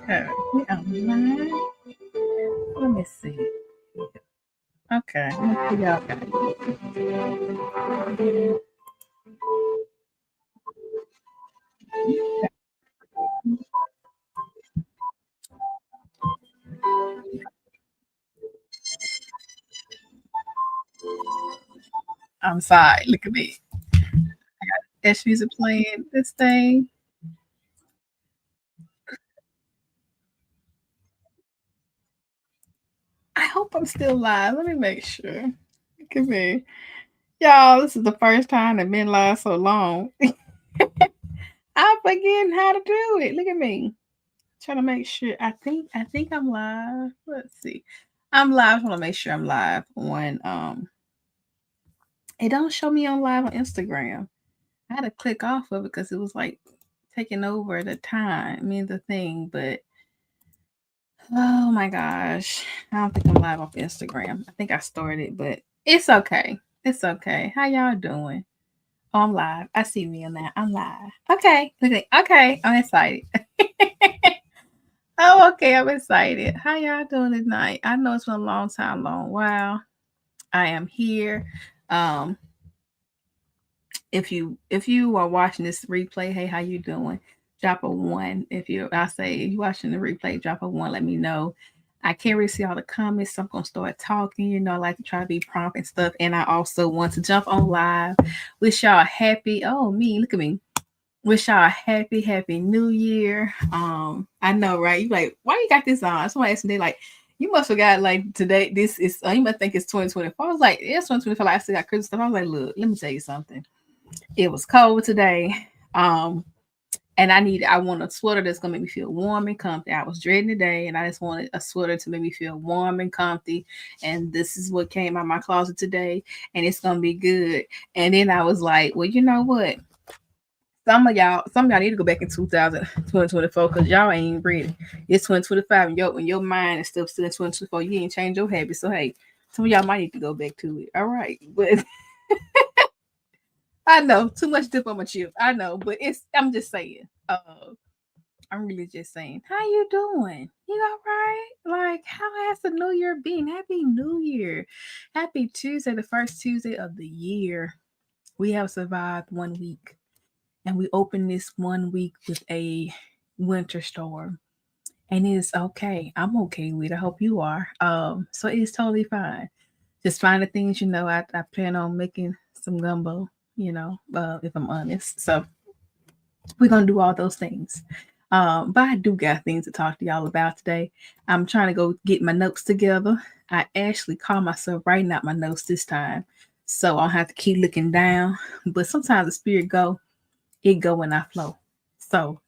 Okay, we online. Let me see. Okay, let me see y'all got it. I'm sorry. Look at me. Issues are playing this thing. I hope I'm still live. Let me make sure. Look at me. Y'all, this is the first time I've been live so long. I'm forgetting how to do it. Look at me. Trying to make sure. I think I'm live. Let's see. I'm live. I want to make sure I'm live on it don't show me on live on Instagram. I had to click off of it because it was like taking over the time, I mean the thing, but oh my gosh. I don't think I'm live off Instagram. I think I started, but it's okay. It's okay. How y'all doing? Oh, I'm live. I see me on that. I'm live. Okay. Okay. I'm excited. Oh, okay. I'm excited. How y'all doing tonight? I know it's been a long time, long while. I am here. Um, if you are watching this replay, hey, how you doing? Drop a one. If you watching the replay, drop a one. Let me know. I can't really see all the comments, so I'm gonna start talking. I like to try to be prompt and stuff. And I also want to jump on live. Wish y'all a happy. Oh, me, look at me. Wish y'all a happy new year. I know, right? You like, why you got this on? Somebody asked me, like, you must forgot like today. This is you must think it's 2024. I was like, it's 2024. Like, I still got Christmas stuff. I was like, look, let me tell you something. It was cold today. Um, and I want a sweater that's gonna make me feel warm and comfy. I was dreading the day, and I just wanted a sweater to make me feel warm and comfy. And this is what came out of my closet today, and it's gonna be good. And then I was like, well, you know what? Some of y'all need to go back in 2024 because y'all ain't ready. It's 2025, and your mind is still in 2024. You ain't changed your habits. So hey, some of y'all might need to go back to it. All right, but I know too much dip on my chip. I know, but I'm just saying. I'm really just saying. How you doing? You all right? Like, how has the new year been? Happy New Year! Happy Tuesday, the first Tuesday of the year. We have survived 1 week, and we opened this 1 week with a winter storm, and it's okay. I'm okay with it. I hope you are. So it's totally fine. Just find the things I plan on making some gumbo. If I'm honest. So we're gonna do all those things. But I do got things to talk to y'all about today. I'm trying to go get my notes together. I actually caught myself writing out my notes this time, so I'll have to keep looking down. But sometimes the spirit it go when I flow. So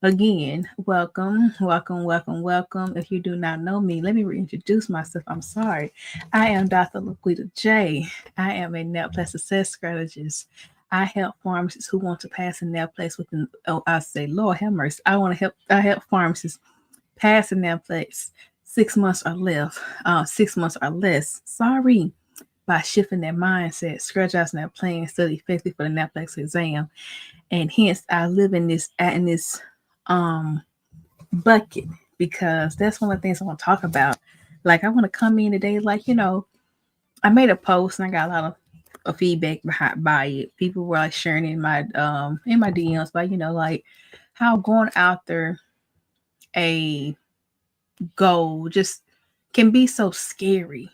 again, welcome. If you do not know me, let me reintroduce myself. I'm sorry. I am Dr. LaQuita J. I am a Naplex success strategist. I help pharmacists who want to pass a Naplex within, I say, Lord have mercy. I help pharmacists pass a Naplex 6 months or less, 6 months or less. Sorry. By shifting their mindset, strategizing their plan, study effectively for the Naplex exam, and hence I live in this um bucket because that's one of the things I want to talk about. Like I want to come in today, like I made a post and I got a lot of feedback by it. People were like sharing in my DMs, but like how going after a goal just can be so scary.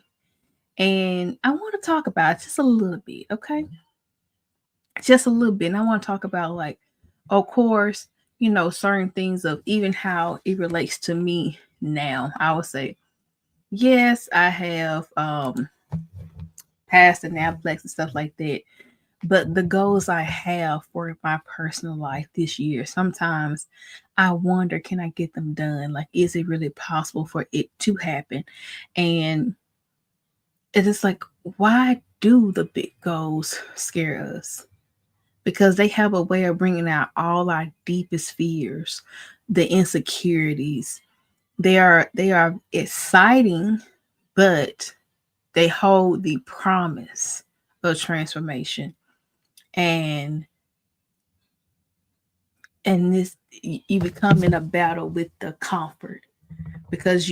And I want to talk about it just a little bit, okay? Just a little bit. And I want to talk about like, of course, certain things of even how it relates to me now. I would say, yes, I have passed the Naplex and stuff like that. But the goals I have for my personal life this year, sometimes I wonder, can I get them done? Like, is it really possible for it to happen? And it's just like, why do the big goals scare us? Because they have a way of bringing out all our deepest fears, the insecurities. They are exciting, but they hold the promise of transformation. And And this, you become in a battle with the comfort, because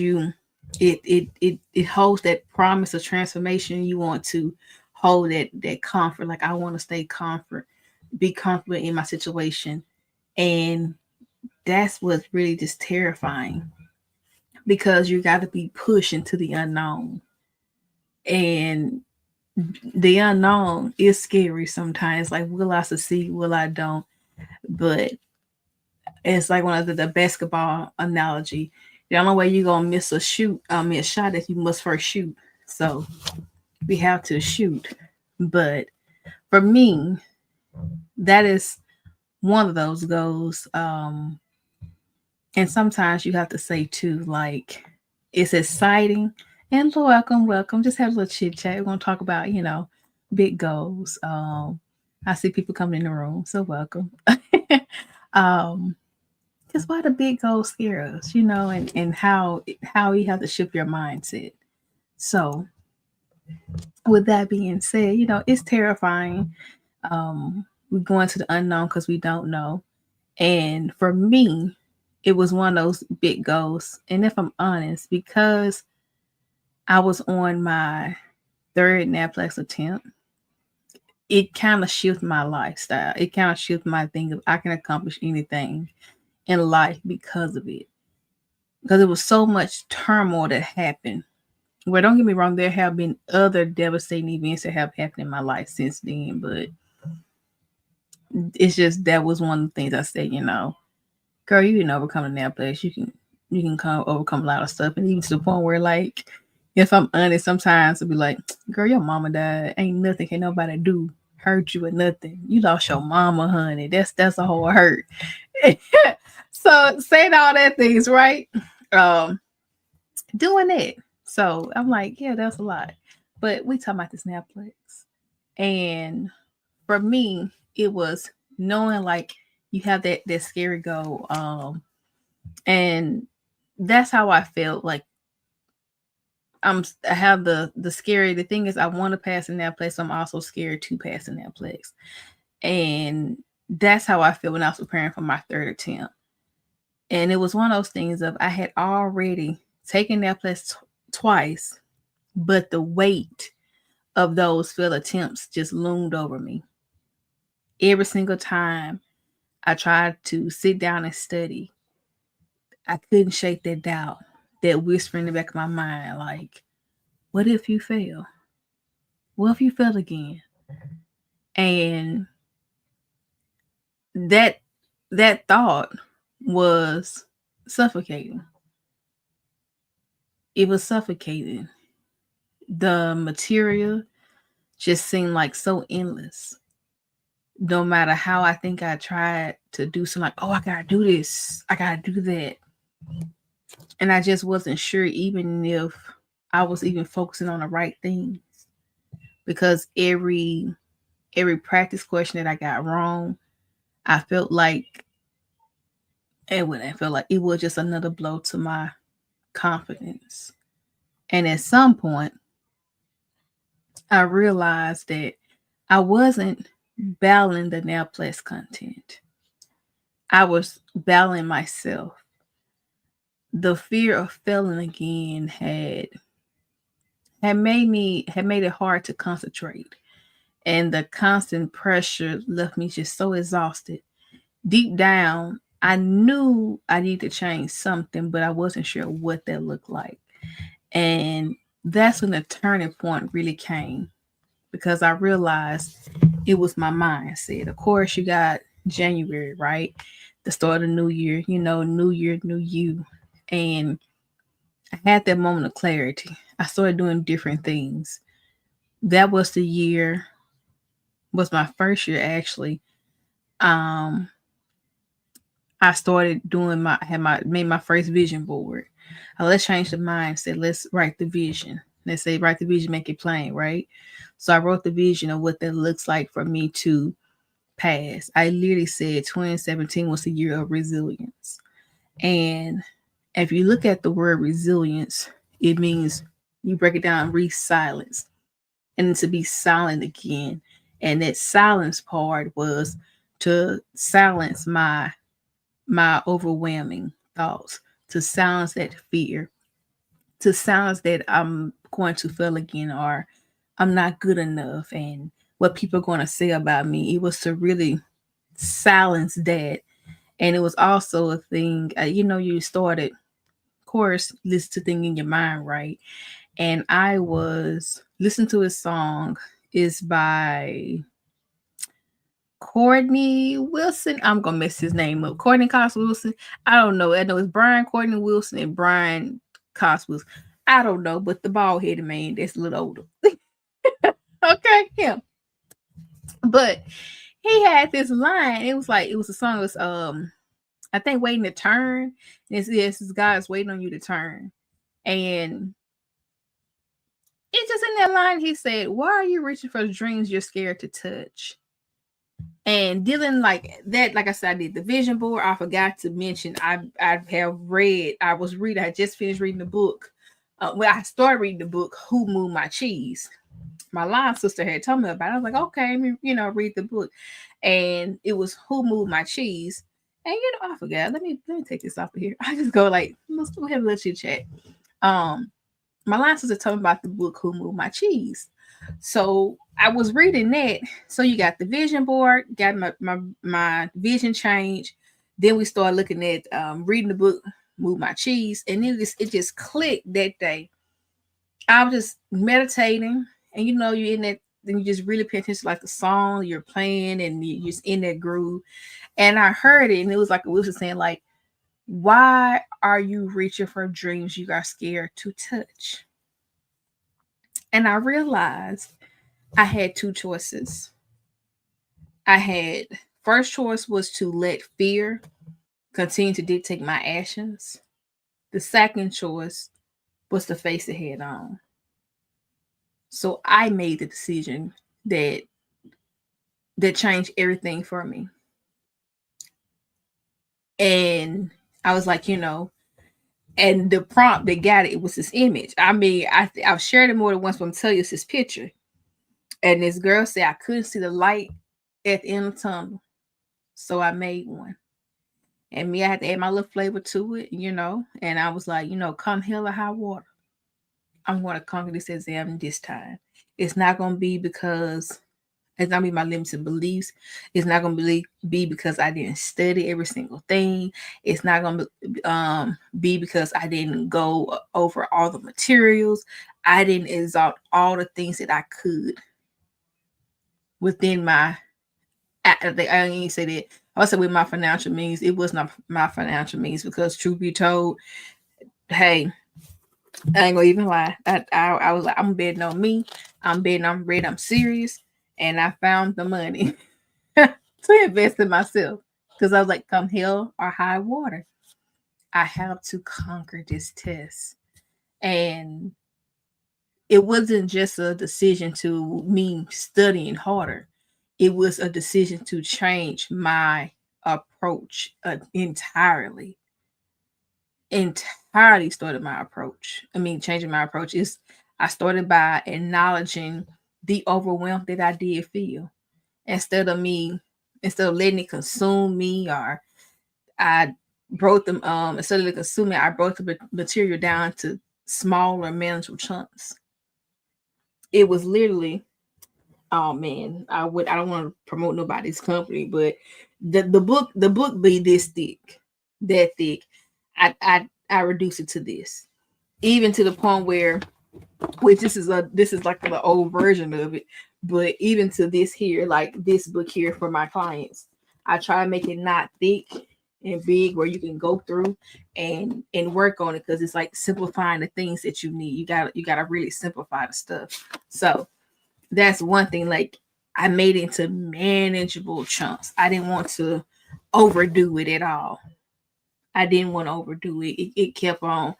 it holds that promise of transformation. You want to hold that comfort, like I want to stay comfort, be comfortable in my situation. And that's what's really just terrifying, because you got to be pushed into the unknown. And the unknown is scary sometimes. Like, will I succeed? Will I don't? But it's like one of the basketball analogy. The only way you're gonna miss a shot, is you must first shoot. So we have to shoot. But for me, that is one of those goals. And sometimes you have to say too, like, it's exciting. And welcome, welcome. Just have a little chit chat. We're gonna talk about, big goals. I see people coming in the room, so welcome. um, because why the big goals scare us, and how you have to shift your mindset. So with that being said, it's terrifying. We're going to the unknown because we don't know. And for me, it was one of those big goals. And if I'm honest, because I was on my third Naplex attempt, it kind of shifted my lifestyle. It kind of shifted my thing of I can accomplish anything in life because of it. Because it was so much turmoil that happened. Well, don't get me wrong, there have been other devastating events that have happened in my life since then, but it's just that was one of the things I said, girl, you can overcome a Naplex. You can come overcome a lot of stuff, and even to the point where, like, if I'm honest, sometimes I'll be like, girl, your mama died. Ain't nothing can nobody do hurt you or nothing. You lost your mama, honey. That's a whole hurt. So saying all that things, right? Um, doing it. So I'm like, yeah, that's a lot. But we talking about this Netflix. And for me, it was knowing, like, you have that scary goal. And that's how I felt. Like, I have the scary. The thing is, I want to pass in that place. So I'm also scared to pass in that place. And that's how I feel when I was preparing for my third attempt. And it was one of those things of I had already taken that place twice, but the weight of those failed attempts just loomed over me. Every single time I tried to sit down and study, I couldn't shake that doubt, that whisper in the back of my mind, like, what if you fail? What if you fail again? And that that thought was suffocating. It was suffocating. The material just seemed like so endless. No matter how I think I tried to do something, like, oh, I gotta do this, I gotta do that. And I just wasn't sure even if I was even focusing on the right things, because every practice question that I got wrong, I felt like I felt like it was just another blow to my confidence. And at some point, I realized that I wasn't battling the nail plus content. I was battling myself. The fear of failing again had made it hard to concentrate. And the constant pressure left me just so exhausted. Deep down, I knew I needed to change something, but I wasn't sure what that looked like. And that's when the turning point really came, because I realized it was my mindset. Of course, you got January, right? The start of the new year, new year, new you. And I had that moment of clarity. I started doing different things. That was the year, was my first year actually. Um, I started doing made my first vision board. Let's change the mindset. Let's write the vision. Let's say write the vision, make it plain, right? So I wrote the vision of what that looks like for me to pass. I literally said 2017 was the year of resilience. And if you look at the word resilience, it means, you break it down, resilience, and to be silent again. And that silence part was to silence my my overwhelming thoughts, to silence that fear, to silence that I'm going to fail again, or I'm not good enough, and what people are going to say about me. It was to really silence that. And it was also a thing, you started, of course, listen to things in your mind, right? And I was listening to his song, is by Courtney Wilson. I'm gonna mess his name up. Courtney Cost Wilson. I don't know. I know it's Brian Courtney Wilson and Brian Cost Wilson. I don't know, but the bald headed man that's a little older. Okay, him. But he had this line. It was a song. It was I think waiting to turn. It's God's waiting on you to turn. And it's just in that line he said, why are you reaching for dreams you're scared to touch? And dealing like that, like I said, I did the vision board. I forgot to mention I just finished reading the book. I started reading the book, Who Moved My Cheese. My line sister had told me about it. I was like, okay, read the book. And it was Who Moved My Cheese. And I forgot. Let me take this off of here. I just go like, let's go have a little chit chat. My line sister told me about the book Who Moved My Cheese. So I was reading that. So you got the vision board, got my vision change. Then we started looking at reading the book Move My Cheese, and it just clicked that day. I was just meditating, and you're in that. Then you just really pay attention to like the song you're playing, and you're just in that groove. And I heard it, and it was like a Wilson saying, like, why are you reaching for dreams you are scared to touch? And I realized I had two choices. First choice was to let fear continue to dictate my actions. The second choice was to face it head on. So I made the decision that changed everything for me. And I was like, and the prompt that got it was this image. I mean, I've shared it more than once, but I'm telling you, it's this picture. And this girl said I couldn't see the light at the end of the tunnel. So I made one. And me, I had to add my little flavor to it, And I was like, come hell or high water, I'm going to conquer this exam this time. It's not going to be because it's not going to be my limited beliefs. It's not going to be because I didn't study every single thing. It's not going to be because I didn't go over all the materials. I didn't exalt all the things that I could within my, I didn't say that. I said with my financial means. It was not my financial means, because truth be told, hey, I ain't gonna even lie. I was like, I'm betting on me. I'm betting I'm ready. I'm serious. And I found the money to invest in myself, because I was like, come hell or high water, I have to conquer this test. And it wasn't just a decision to me studying harder. It was a decision to change my approach entirely. Started my approach. Changing my approach is I started by acknowledging the overwhelm that I did feel, instead of letting it consume me, or I broke them. Instead of consuming, I broke the material down to smaller, manageable chunks. It was literally, oh man, I don't want to promote nobody's company, but the book be this thick, that thick. I reduced it to this, even to the point where, which this is like the old version of it, but even to this here, like this book here for my clients, I try to make it not thick and big where you can go through and work on it, because it's like simplifying the things that you need. You gotta really simplify the stuff. So that's one thing. Like, I made it into manageable chunks. I didn't want to overdo it at all. I didn't want to overdo it. It kept on.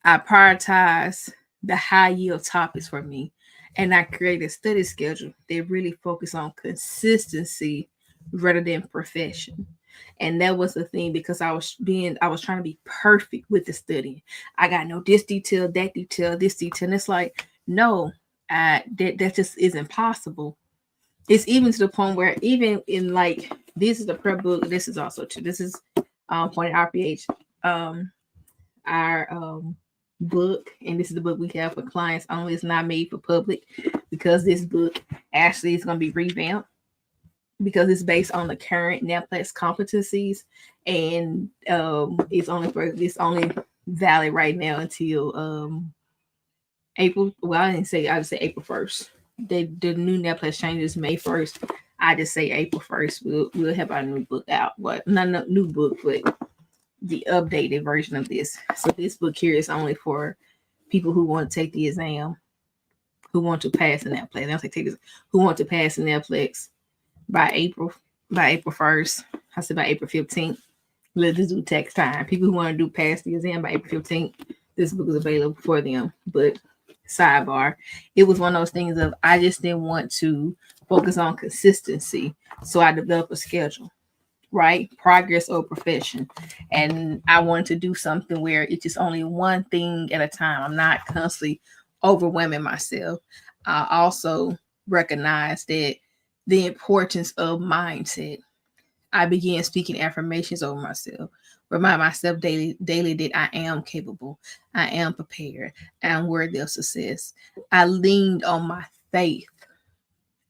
I prioritized the high yield topics for me, and I created a study schedule that really focused on consistency rather than perfection. And that was the thing, because I was trying to be perfect with the study. I got no this detail, that detail, this detail. And it's like, no, that just isn't possible. It's even to the point where, even in like This is the prep book. This is also too. This is for the RPH. Our book, and this is the book we have for clients only. It's not made for public because this book actually is going to be revamped because it's based on the current Naplex competencies, and it's only valid right now until April. Well, I just say April 1st. The new Naplex changes May 1st. I just say April 1st. We'll have our new book out. But not a new book, but the updated version of this. So this book here is only for people who want to take the exam, who want to pass in Naplex. I don't say take this, who want to pass in Naplex by April 1st. I said by April 15th. Let this do tax time. People who want to do pass the exam by April 15th, this book is available for them. But sidebar, it was one of those things of I just didn't want to focus on consistency. So I developed a schedule, right? Progress or profession. And I wanted to do something where it's just only one thing at a time. I'm not constantly overwhelming myself. I also recognize that the importance of mindset. I began speaking affirmations over myself, remind myself daily that I am capable, I am prepared, I am worthy of success. I leaned on my faith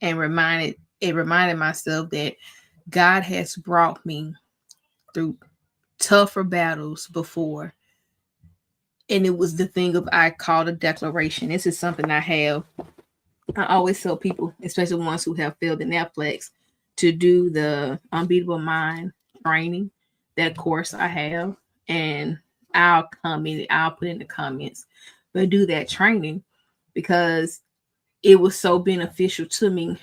and reminded myself that God has brought me through tougher battles before. And it was the thing of I called a declaration. This is something I always tell people, especially ones who have failed the Naplex, to do the Unbeatable Mind training. That course I have, and I'll put in the comments, but do that training because it was so beneficial to me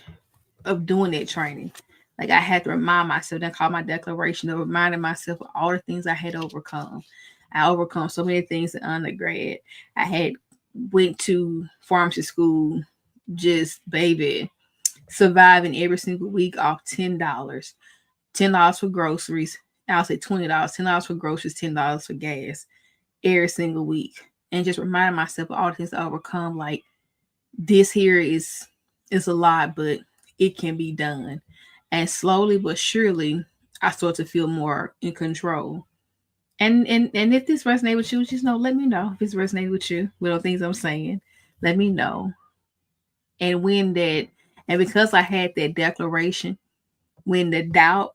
of doing that training. Like I had to remind myself, then call my declaration of reminding myself of all the things I had overcome. I overcome so many things in undergrad. I had went to pharmacy school, just baby, surviving every single week off $10. $10 for groceries. I'll say $20. $10 for groceries, $10 for gas every single week. And just reminding myself of all the things I overcome. Like this here is a lot, but it can be done. And slowly but surely I start to feel more in control. And if this resonates with you, just let me know if it's resonated with you with all things I'm saying. Let me know. And when that and because I had that declaration, when the doubt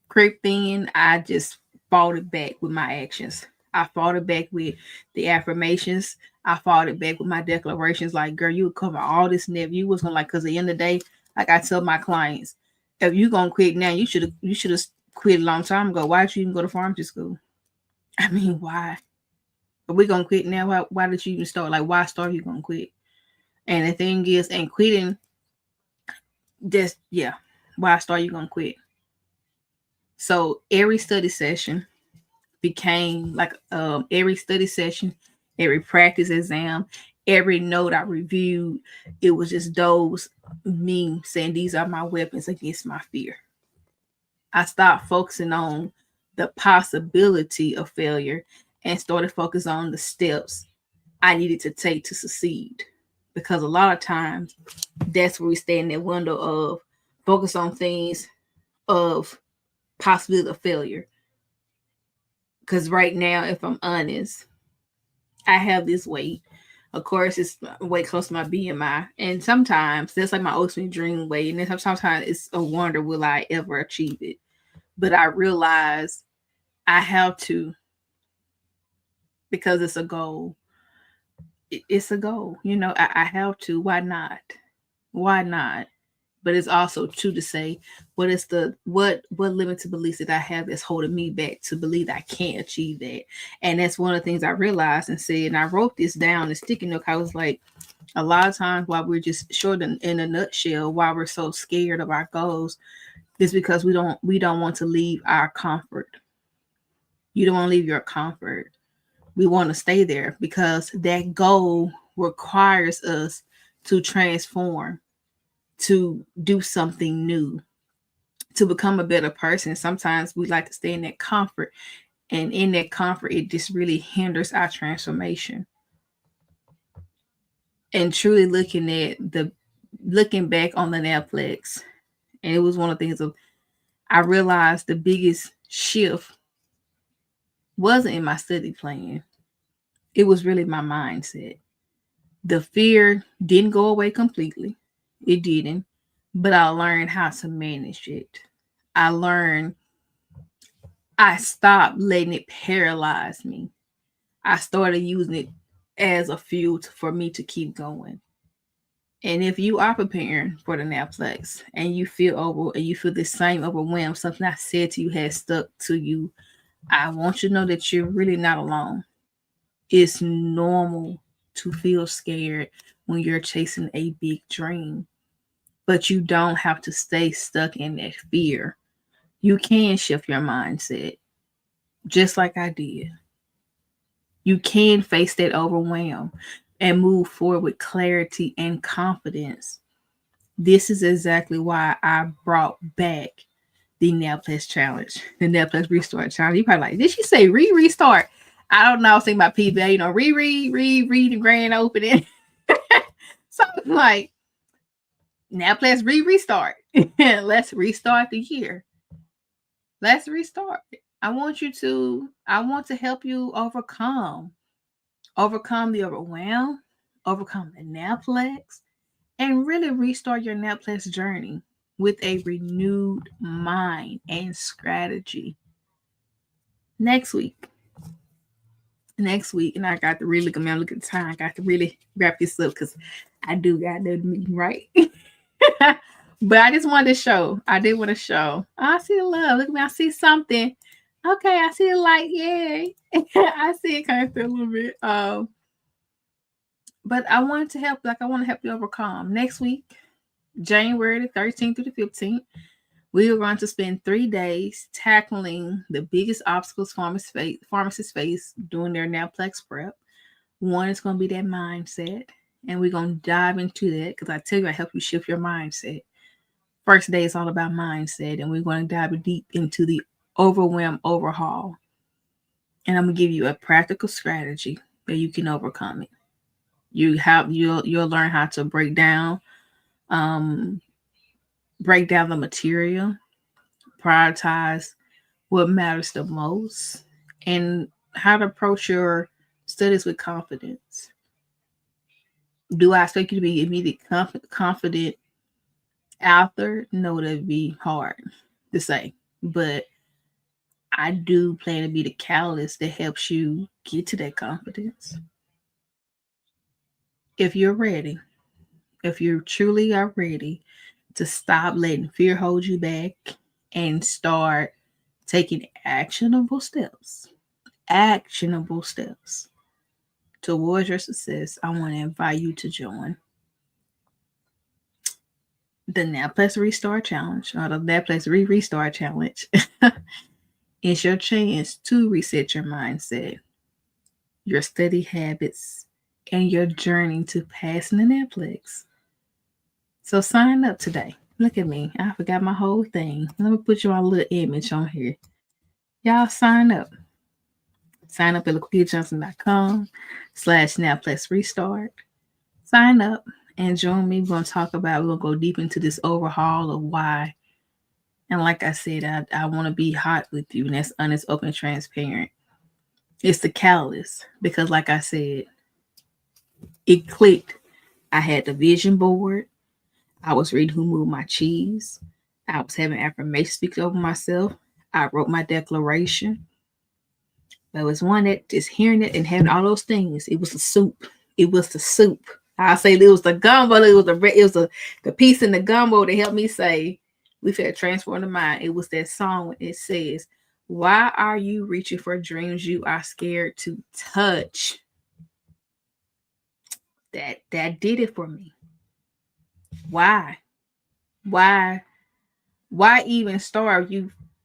crept in, I just fought it back with my actions. I fought it back with the affirmations. I fought it back with my declarations. Like, girl, you would cover all this and if you was gonna because at the end of the day, like I tell my clients, if you gonna quit now, you should have quit a long time ago. Why did you even go to pharmacy school? I mean, why? Are we gonna quit now? Why did you even start? Like, why start you gonna quit? And the thing is, and quitting, just yeah, why start you gonna quit? So every study session became like every study session, every practice exam, every note I reviewed, it was just those me saying these are my weapons against my fear. I stopped focusing on the possibility of failure and started focusing on the steps I needed to take to succeed. Because a lot of times that's where we stay in that window of focus on things of possibility of failure. Because right now, if I'm honest, I have this weight. Of course, it's way close to my BMI. And sometimes that's like my ultimate dream weight. And then sometimes it's a wonder, will I ever achieve it? But I realize I have to because it's a goal. It's a goal. I have to. Why not? Why not? But it's also true to say what limited beliefs that I have that's holding me back to believe that I can't achieve that. And that's one of the things I realized and said, and I wrote this down in sticky note. I was like, a lot of times while we're just short in a nutshell, why we're so scared of our goals is because we don't want to leave our comfort. You don't want to leave your comfort. We want to stay there because that goal requires us to transform, to do something new, to become a better person. Sometimes we like to stay in that comfort, and in that comfort, it just really hinders our transformation. And truly looking back on the Netflix, and it was one of the things of I realized the biggest shift wasn't in my study plan. It was really my mindset. The fear didn't go away completely. It didn't. But I learned how to manage it. I learned, I stopped letting it paralyze me. I started using it as a fuel for me to keep going. And if you are preparing for the Naplex and you feel the same overwhelmed, something I said to you has stuck to you, I want you to know that you're really not alone. It's normal to feel scared when you're chasing a big dream, but you don't have to stay stuck in that fear. You can shift your mindset, just like I did. You can face that overwhelm and move forward with clarity and confidence. This is exactly why I brought back the Naplex challenge, the Naplex restart challenge. You probably like, did she say restart? I don't know. I was thinking about PBA, read the grand opening. So I'm like, Naplex restart. Let's restart the year. Let's restart. I want to help you overcome the overwhelm, overcome the Naplex, and really restart your Naplex journey with a renewed mind and strategy. Next week, and I got to really look at the time. I got to really wrap this up because I do got the meeting right. But I just wanted to show. I did want to show. Oh, I see the love. Look at me. I see something. Okay, I see the light. Yay. I see it coming through a little bit. But I wanted to help. Like I want to help you overcome. Next week, January the 13th through the 15th, we are going to spend 3 days tackling the biggest obstacles pharmacists face during their Naplex prep. One is going to be that mindset, and we're going to dive into that because I tell you, I help you shift your mindset. First day is all about mindset, and we're going to dive deep into the overwhelm overhaul. And I'm going to give you a practical strategy that you can overcome it. You'll learn how to um, break down the material, prioritize what matters the most, and how to approach your studies with confidence. Do I expect you to be immediate confident author? No, that'd be hard to say. But I do plan to be the catalyst that helps you get to that confidence. If you're ready, if you truly are ready to stop letting fear hold you back and start taking actionable steps towards your success, I want to invite you to join the Naplex Restart Challenge or the Naplex Restart Challenge. It's your chance to reset your mindset, your study habits, and your journey to passing the Naplex. So sign up today. Look at me. I forgot my whole thing. Let me put your little image on here. Y'all sign up. Sign up at LaQuitaJohnson.com/Naplex Restart. Sign up and join me. We're going to talk about, we're going to go deep into this overhaul of why. And like I said, I want to be hot with you. And that's honest, open, transparent. It's the catalyst. Because like I said, it clicked. I had the vision board. I was reading Who Moved My Cheese. I was having affirmations speak over myself. I wrote my declaration. There was one that just hearing it and having all those things. It was the soup. It was the soup. I say it was the gumbo. The piece in the gumbo that helped me say we've had transform the mind. It was that song when it says, "Why are you reaching for dreams you are scared to touch?" That did it for me. Why? Why? Why even start?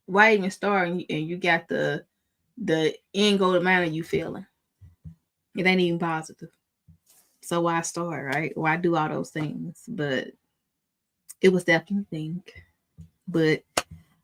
Why even start? And you got the end goal amount of you feeling. It ain't even positive. So why start, right? Why do all those things? But it was definitely a thing. But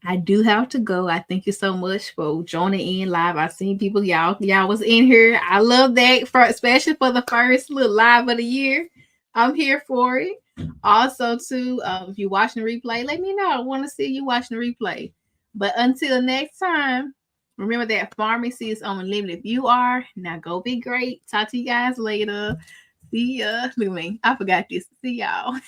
I do have to go. I thank you so much for joining in live. I seen people, y'all was in here. I love that, especially for the first little live of the year. I'm here for it. Also, too, if you're watching the replay, let me know. I want to see you watching the replay. But until next time, remember that pharmacy is unlimited. If you are, now go be great. Talk to you guys later. See ya. Look at me. I forgot this. See y'all.